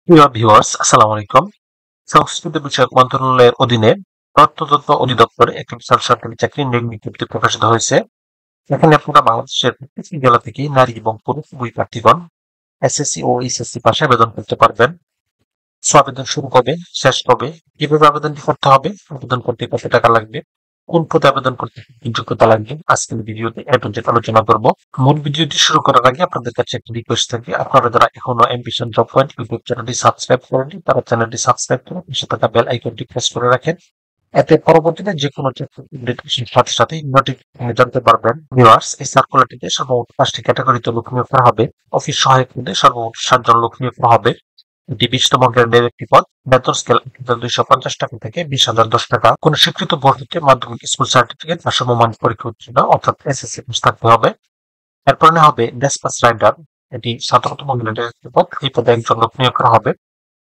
প্রিয় ভিউয়ার্স, আসসালামু আলাইকুম। সংস্কৃতি বিষয়ক মন্ত্রণালয়ের অধীনে প্রত্নতত্ত্ব অধিদপ্তরে একটি বিশাল সরকারি চাকরি নিয়োগ বিজ্ঞপ্তি প্রকাশিত হয়েছে। এখানে আপনারা বাংলাদেশের প্রত্যেকটি জেলা থেকে নারী এবং পুরুষ উভয় প্রার্থীগণ এসএসসি ও এইচএসসি পাশে আবেদন করতে পারবেন। আবেদন শুরু কবে, শেষ কবে, কিভাবে আবেদনটি করতে হবে, আবেদন করতে কত টাকা লাগবে, কোন পদে আবেদন করতে কি যোগ্যতা লাগবে, আজকের ভিডিওতে এ টু জেড আলোচনা করব। মূল ভিডিওটি শুরু করার আগে আপনাদের কাছে একটা রিকোয়েস্ট থাকবে, আপনারা যারা এখনো অ্যাম্বিশন জব পয়েন্ট ইউটিউব চ্যানেলটি সাবস্ক্রাইব করেননি তারা চ্যানেলটি সাবস্ক্রাইব করে পাশে থাকা বেল আইকনটি প্রেস করে রাখেন। এতে পরবর্তীতে যে কোনো নোটিফিকেশন সাথে সাথেই নোটিফিকেশন জানতে পারবেন। ভিউয়ার্স, এই সার্কুলারটিতে সর্বমোট 5টি ক্যাটাগরিতে লোক নিয়োগ করা হবে। অফিস সহায়ক পদে সর্বমোট 7 জন লোক নিয়োগ করা হবে। এটি 20তম গ্রেডের একটি পদ। বেতন স্কেল 1,250 টাকা থেকে 20,010 টাকা। কোন স্বীকৃত বোর্ড হতে মাধ্যমিক স্কুল সার্টিফিকেট বা সমমান পরীক্ষা উত্তীর্ণ অর্থাৎ এসএসসি পাস থাকতে হবে। এরপরে হবে ডেসপাস রাইডার। এটি 17তম গ্রেডের একটি পদ। এই পদে একজন লোক নিয়োগ করা হবে।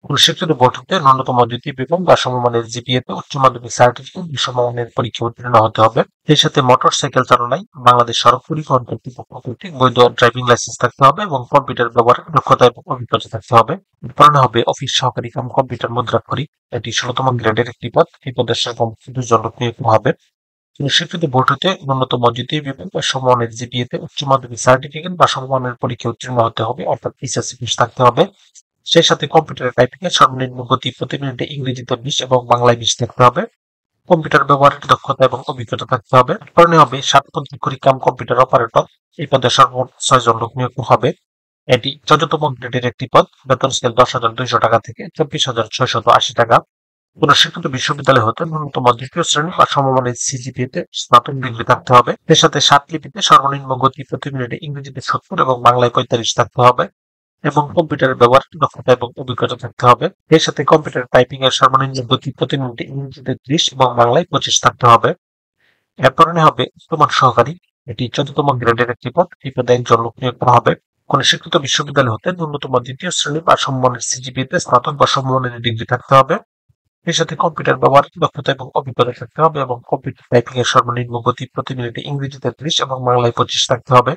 কোন স্বীকৃত বোর্ড হতে ন্যূনতম দ্বিতীয় বিভাগ বা সমমানের জিপিএতে উচ্চ মাধ্যমিক সার্টিফিকেট বা সমমানের পরীক্ষা উত্তীর্ণ হতে হবে। এর সাথে মোটর সাইকেল চালনায় বাংলাদেশ সড়ক পরিবহন কর্তৃপক্ষ কর্তৃক বৈধ ড্রাইভিং লাইসেন্স থাকতে হবে এবং কম্পিউটার ব্যবহারের দক্ষতা এবং অভিজ্ঞতা থাকতে হবে। এরপরে হবে অফিস সহকারী কাম কম্পিউটার মুদ্রাক্ষরিক। এটি 16তম গ্রেডের একটি পদ। এই পদের সর্বমোট 2 জন লোক নিয়োগ করা হবে। কোন স্বীকৃত বোর্ড হতে ন্যূনতম দ্বিতীয় বিভাগ বা সমমানের জিপিএতে উচ্চ মাধ্যমিক সার্টিফিকেট বা সমমানের পরীক্ষা উত্তীর্ণ হতে হবে অর্থাৎ এইচএসসি পাস থাকতে হবে। সেই সাথে কম্পিউটার টাইপিং এর সর্বনিম্ন গতি প্রতি মিনিটে ইংরেজিতে 20 এবং বাংলায় 20 থাকতে হবে। কম্পিউটার ব্যবহারের দক্ষতা এবং অভিজ্ঞতা থাকতে হবে। এরপরে হবে স্বাক্ষরিক কাম কম্পিউটার অপারেটর। এই পদে সর্বমোট 6 জন লোক নিয়োগ হবে। এটি 14তম গ্রেডের একটি পদ। বেতন স্কেল 10,200 টাকা থেকে 24,680 টাকা। কোন স্বীকৃত বিশ্ববিদ্যালয় হতে ন্যূনতম দ্বিতীয় শ্রেণী বা সমমানের সিজিপিএতে স্নাতক ডিগ্রি থাকতে হবে। এর সাথে 7 লিপিতে সর্বনিম্ন গতি প্রতি মিনিটে ইংরেজিতে 70 এবং বাংলায় 45 থাকতে হবে এবং কম্পিউটারের ব্যবহারের দক্ষতা এবং অভিজ্ঞতা থাকতে হবে। এর সাথে কম্পিউটার টাইপিং এর সর্বনিম্ন গতি প্রতি মিনিটে ইংরেজিতে 30 এবং বাংলায় 25 থাকতে হবে। এরপরে হবে উচ্চমান সহকারী। এটি 14তম গ্রেডের একটি পদ। এই পদে একজন লোক নিয়োগ করা হবে। কোন স্বীকৃত বিশ্ববিদ্যালয় হতে ন্যূনতম দ্বিতীয় শ্রেণী বা সমমানের সিজিপিএতে স্নাতক বা সমমানের ডিগ্রি থাকতে হবে। এর সাথে কম্পিউটার ব্যবহারের দক্ষতা এবং অভিজ্ঞতা থাকতে হবে এবং কম্পিউটার টাইপিং এর সর্বনিম্ন গতি প্রতি মিনিটে ইংরেজিতে 30 এবং বাংলায় 25 থাকতে হবে।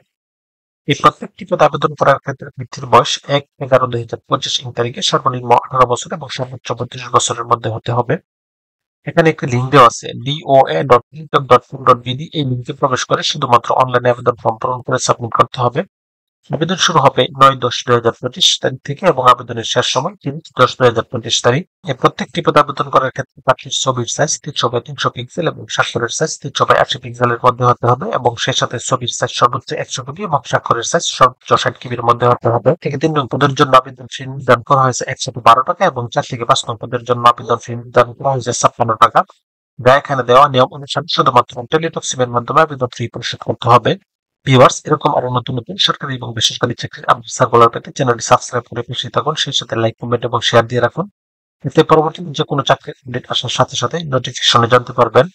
এই প্রত্যেকটি পদে আবেদন করার ক্ষেত্রে প্রার্থীর বয়স 1/11/2025 ইং তারিখে সর্বনিম্ন 18 বছর এবং সর্বোচ্চ 32 বছরের মধ্যে হতে হবে। এখানে একটি লিঙ্ক দেওয়া আছে doa.tiktok.com.bd। এই লিঙ্কে প্রবেশ করে শুধুমাত্র অনলাইনে আবেদন ফর্ম পূরণ করে সাবমিট করতে হবে। আবেদন শুরু হবে 9/10/2025 তারিখ থেকে এবং আবেদনের শেষ সময় 30/10/2025 তারিখ। এই প্রত্যেকটি পদে আবেদন করার ক্ষেত্রে প্রার্থীর ছবির সাইজ 300x300 পিক্সেল এবং স্বাক্ষরের সাইজ 300x80 পিক্সেলের মধ্যে হতে হবে এবং সেই সাথে ছবির সাইজ সর্বোচ্চ 100 কেবি এবং স্বাক্ষরের সাইজ সর্বোচ্চ 60 কেবির মধ্যে হতে হবে। থেকে 3 নং পদের জন্য আবেদন ফি নির্ধারণ করা হয়েছে 112 টাকা এবং 4 থেকে 5 নং পদের জন্য আবেদন ফি নির্ধারণ করা হয়েছে 56 টাকা। যা এখানে দেওয়া নিয়ম অনুসারে শুধুমাত্র টেলিটক সিমের মাধ্যমে আবেদন ফি পরিশোধ করতে হবে। ভিউয়ার্স, এরকম আরো নতুন নতুন সরকারি এবং বেসরকারি চাকরির আপডেট সার্কুলার পেতে চ্যানেলটি সাবস্ক্রাইব করে পাশে থাকুন। সেই সাথে লাইক, কমেন্ট এবং শেয়ার দিয়ে রাখুন। এতে পরবর্তীতে যে কোনো চাকরির আপডেট আসার সাথে সাথে নোটিফিকেশনে জানতে পারবেন।